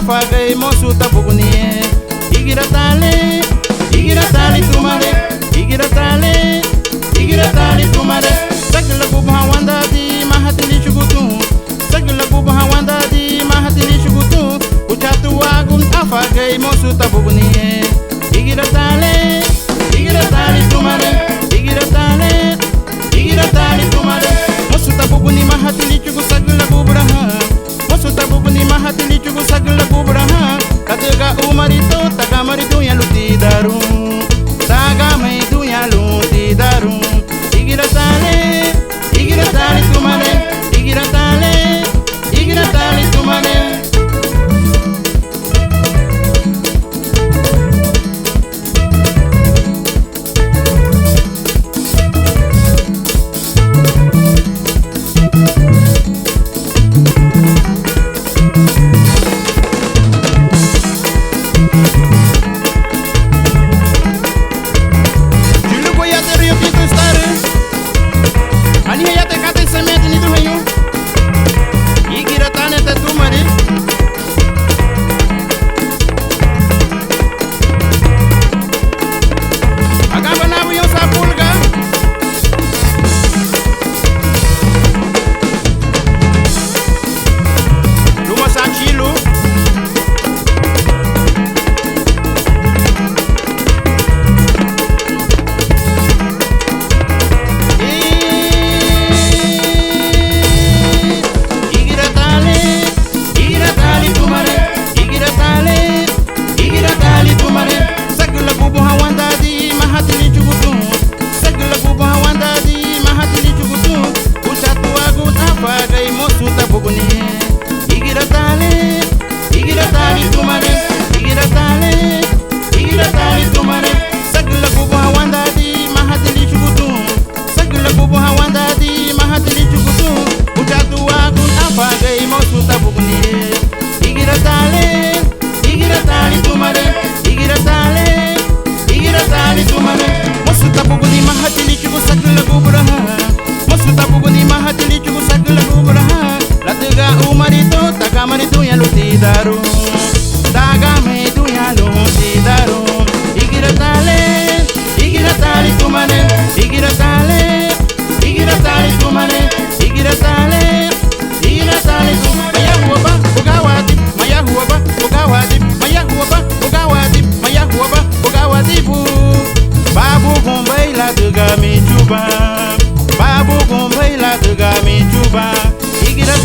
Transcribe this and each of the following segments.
afagay mosu tabuguni igira tali tumare igira tali tumare sagla gubha wanda di mahatili chugutu sagla gubha wanda di mahatili chugutu uchatu wagun afagay mosu tabuguni igira tali tumare igira tali tumare mosu tabuguni mahatili chugu sagla gubraha mosu tabuguni mahatili chugu sagla gubraha kataga umarito taga maritu ya luti daru taga maritu ya luti daru igira tali tumare igira tali tumare maritu ya luti daru taga maritu ya luti daru igira tali tumare igira tali tumare maya huwa ugawadi maya huwa ugawadi bu babu gombai la duga mi juba babu gombai la duga mi juba igira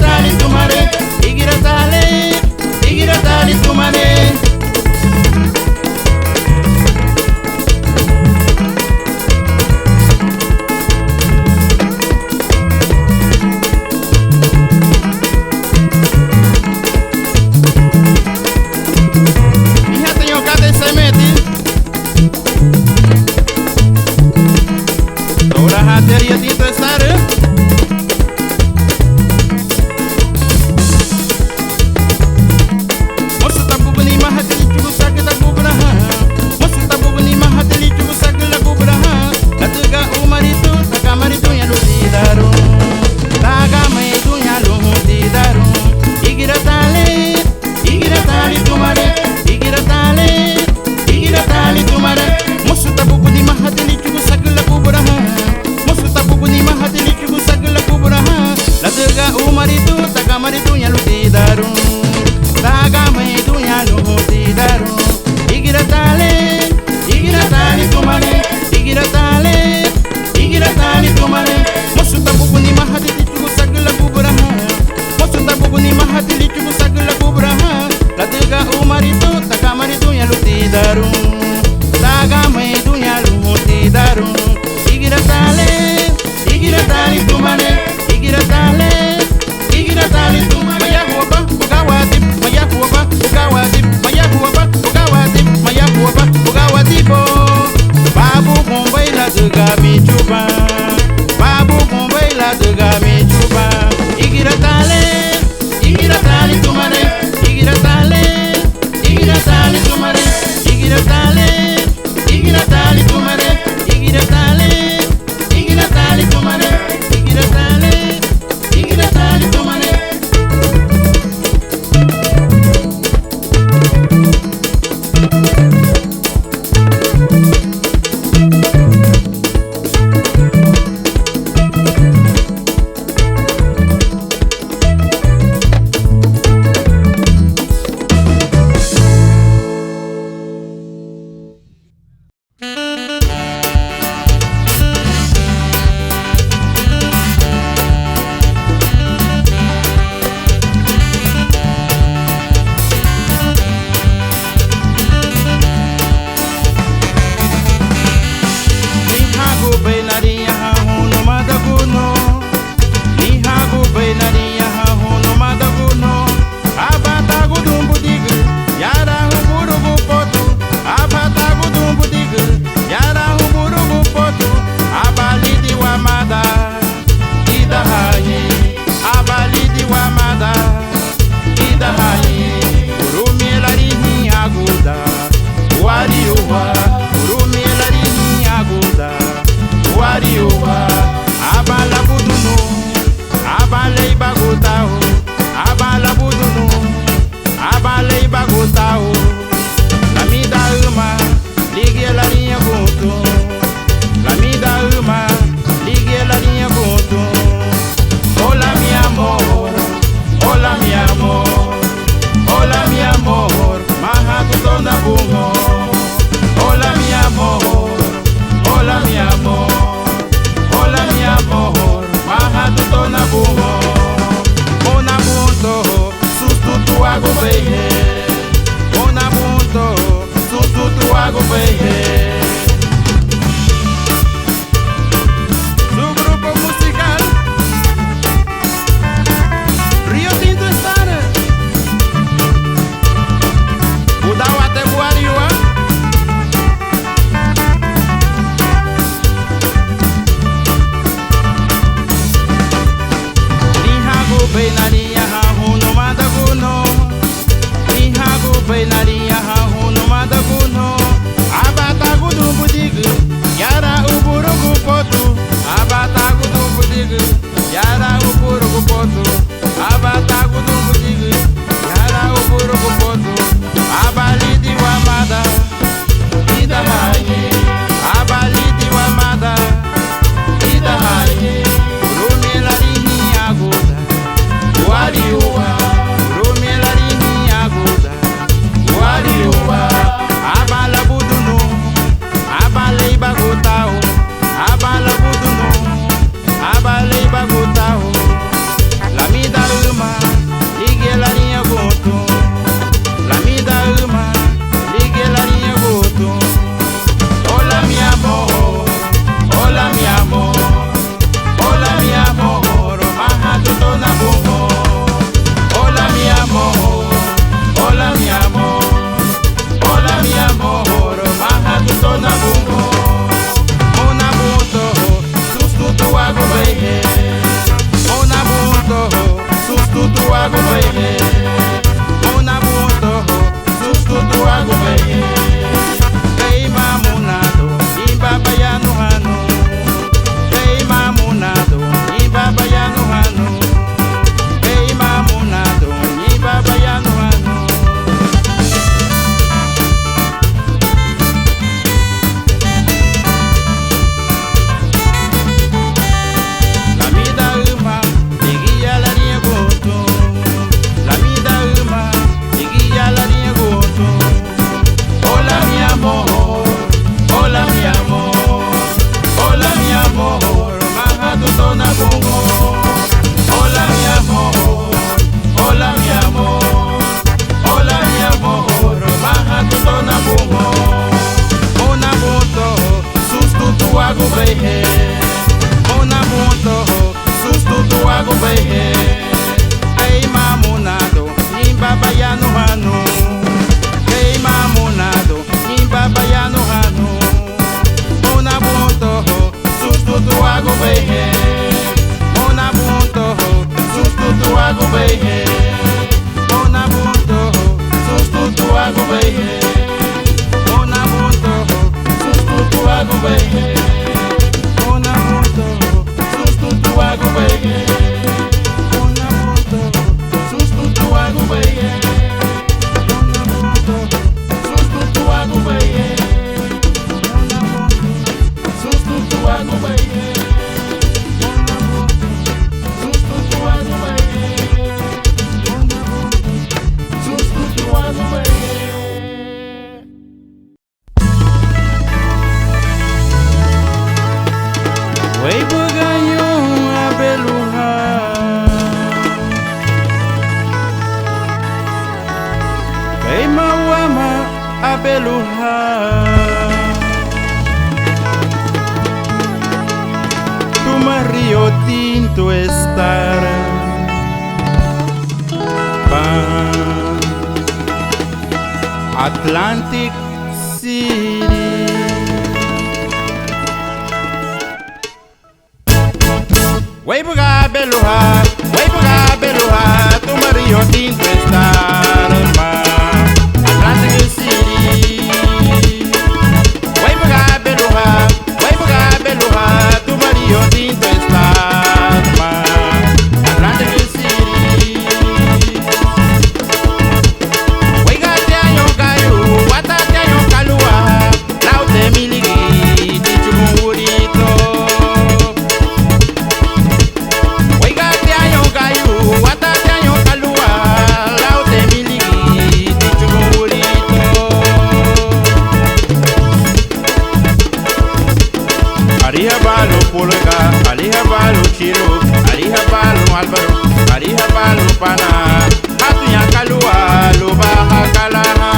tali tumare igira tali tumare Teria tinto estar mosu tabuguni mahatili chugu sagla gubraha mosu tabuguni mahatili chugu sagla gubraha kataga umaritu taga maritu ya luti daru taga maritu ya luti daru igira tali tumare igira tali tumare mosu tabuguni mahatili chugu sagla gubraha tabuguni mahatili chugu sagla gubraha ladaga umaritu taga maritu ya luti daru taga maritu ya luti daru igira tali tumare igira tali tumare mosu tabuguni mahatili chugu sagla gubraha mosu tabuguni mahatili chugu sagla gubraha ladaga umaritu taga maritu ya luti daru taga maritu ya luti daru igira tali tumare igira tali tumare maya huwa ugawadi maya huwa ugawadi bo babu gombai la duga mi juba babu gombai la duga mi juba igira tali tumare igira tali tumare igira tali tumare igira tali tumare kupoto abata kudungu digi yara uburu kupoto abalidi wa mada ida haye abalidi wa mada ida haye rumela rini aguda waliuwa rumela rini aguda waliuwa abala budunu abala ibagutao abala budunu abala ibagutao la mida uma ligue la linha goto la mida uma ligue la linha goto hola mi amor hola mi amor hola mi amor maha tuto na bongo hola mi amor hola mi amor hola mi amor maha tuto na bongo ona buto sustutu ago beihe ona buto sustutu ago beihe ona buto sustutu ago beihe ei mamunado ibaba ya no hano ei mamunado ibaba ya no hano ei mamunado ibaba ya no hano la vida uma liguia la linha goto la vida uma liguia la linha goto hola mi amor hola mi amor hola mi amor maha tuto na bongo hola mi amor hola mi amor hola mi amor maha tuto na bongo ona buto sustutu ago beihe ona buto sustutu ago beihe ei mamunado imbaba ya no hano ei mamunado imbaba ya no hano ona buto sustutu ago beihe ona buto sustutu ago beihe ona buto sustutu ago beihe ona buto sustutu ago beihe ona buto sustutu ago beihe ona buto sustutu ago beihe ona buto sustutu ago beihe ona buto sustutu ago beihe ona buto sustutu ago beihe ona buto sustutu ago beihe. Way buganyo abeluha Kay mawama abeluha Tu Rio Tinto estar Pan Atlantic City Way buga beluha, tu Rio Tinto estar Atlantic City. Way buga beluha, tu Rio Tinto estar Atlantic City. Way gate ayo kayu, watate ayo kalua, laute miligi, dichumurito. Arrihabalo Pulga, Arrihabalo Chilo, Arrihabalo Albaro, Arrihabalo Pana, Hatunya Kalua, Lubaha Kalana.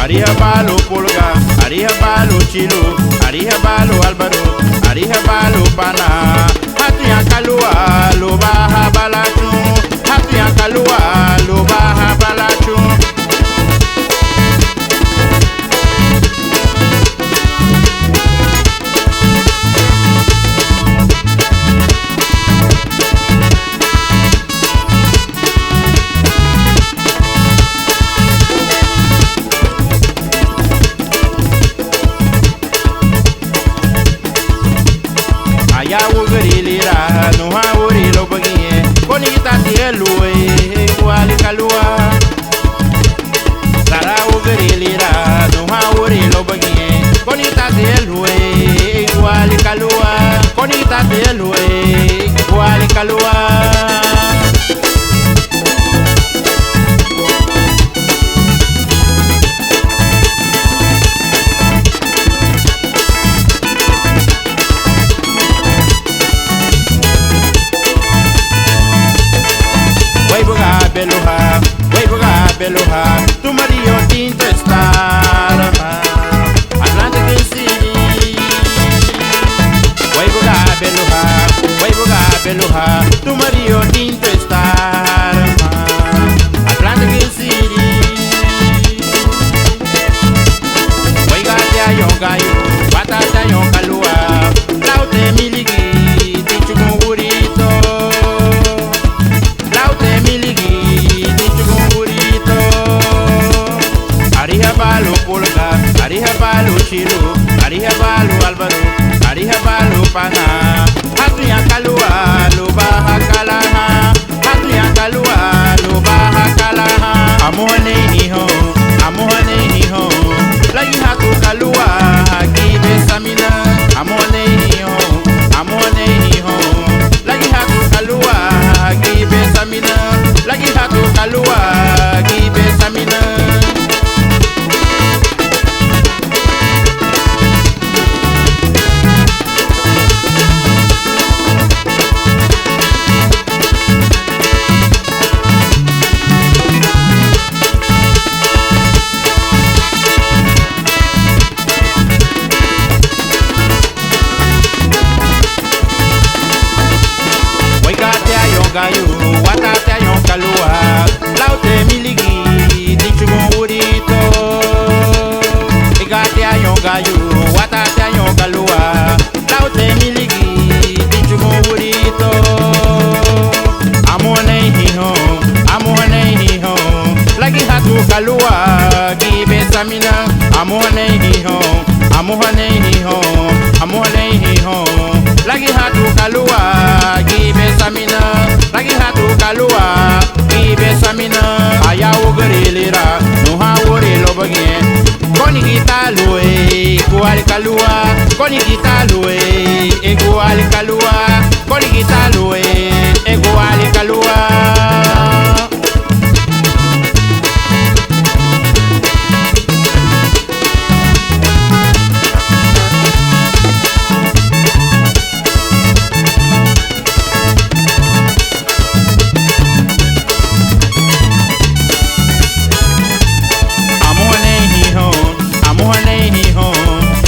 Arrihabalo Pulga, Arrihabalo Chilo, Arrihabalo Albaro, Arrihabalo Pana, Hatunya Kalua, Lubaha Balatu, Hatunya Kalua, Lubaha Balatu. ugerilira no ha uri lo bagie koni tati elue wali kalua Sara ugerilira no ha uri lo bagie koni tati elue wali kalua koni tati elue wali kalua Beluha, tu marido tinto está Atlantic City. Way buga Beluha, tu marido tinto está Atlantic City. Way gata yongayo, batata yongalua, laute miligi, tichu burrito. Laute miligi. Balu polka, ariha balu chilu, ariha balu albaro, ariha balu pana. Hatuya kalua, lubaha kalaha, hatuya kalua, lubaha kalaha. Amuhane hiho, lagi hatu kalua, kibe samina. Amuhane hiho, lagi hatu kalua, kibe samina. Lagi hatu kalua, kibe samina. Gayo, watate ayon kalua, laute miligi, dichugon burrito. Igate ayon gayo, watate ayon kalua, laute miligi, dichugon burrito. Amone hiho, lagi hatu kalua, gibe samina. Amone hiho, lagi hatu kalua, gibe samina. Lagi hatu kalua, ibe samina. Aya ugerilira, no ha uri lo bagie. Koni kita lue, kuali kalua. Koni kita lue, kuali kalua. Koni kita lue, kuali kalua.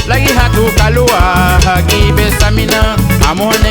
Lagi hatu kalua, gibe samina. Amone